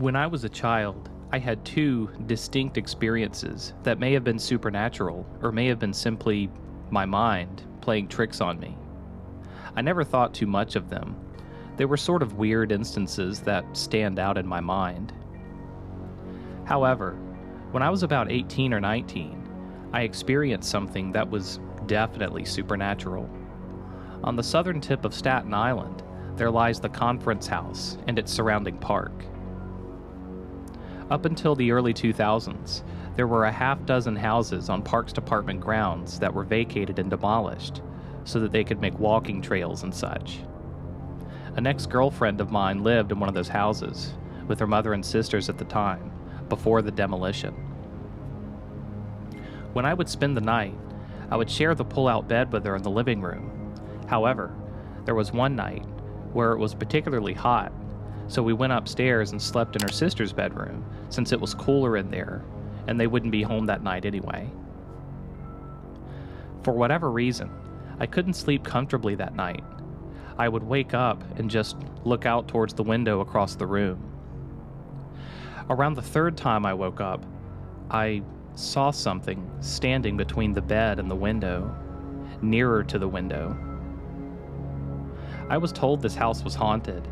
When I was a child, I had two distinct experiences that may have been supernatural or may have been simply my mind playing tricks on me. I never thought too much of them. They were sort of weird instances that stand out in my mind. However, when I was about 18 or 19, I experienced something that was definitely supernatural. On the southern tip of Staten Island, there lies the Conference House and its surrounding park. Up until the early 2000s, there were a half dozen houses on Parks Department grounds that were vacated and demolished so that they could make walking trails and such. An ex-girlfriend of mine lived in one of those houses with her mother and sisters at the time, before the demolition. When I would spend the night, I would share the pull-out bed with her in the living room. However, there was one night where it was particularly hot, so we went upstairs and slept in her sister's bedroom since it was cooler in there and they wouldn't be home that night anyway. For whatever reason, I couldn't sleep comfortably that night. I would wake up and just look out towards the window across the room. Around the third time I woke up, I saw something standing between the bed and the window, nearer to the window. I was told this house was haunted,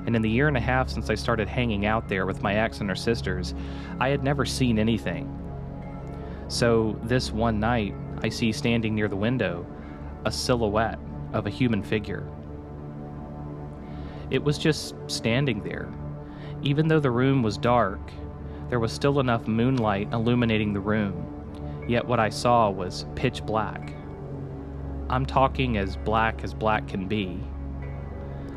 and in the year and a half since I started hanging out there with my ex and her sisters, I had never seen anything. So this one night, I see standing near the window a silhouette of a human figure. It was just standing there. Even though the room was dark, there was still enough moonlight illuminating the room, yet what I saw was pitch black. I'm talking as black can be.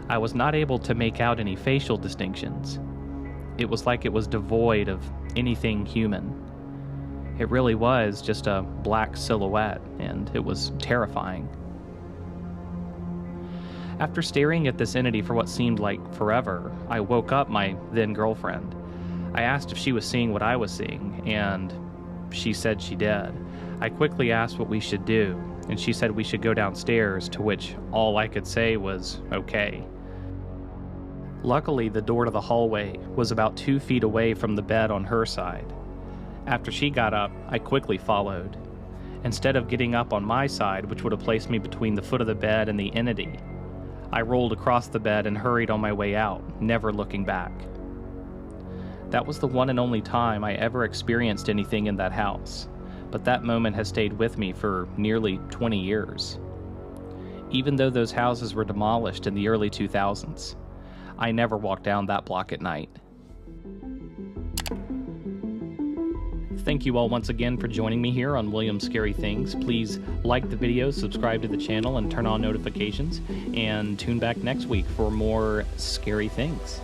I was not able to make out any facial distinctions. It was like it was devoid of anything human. It really was just a black silhouette, and it was terrifying. After staring at this entity for what seemed like forever, I woke up my then girlfriend. I asked if she was seeing what I was seeing, and she said she did. I quickly asked what we should do, and she said we should go downstairs, to which all I could say was, okay. Luckily, the door to the hallway was about 2 feet away from the bed on her side. After she got up, I quickly followed. Instead of getting up on my side, which would have placed me between the foot of the bed and the entity, I rolled across the bed and hurried on my way out, never looking back. That was the one and only time I ever experienced anything in that house, but that moment has stayed with me for nearly 20 years. Even though those houses were demolished in the early 2000s, I never walked down that block at night. Thank you all once again for joining me here on William's Scary Things. Please like the video, subscribe to the channel, and turn on notifications. And tune back next week for more scary things.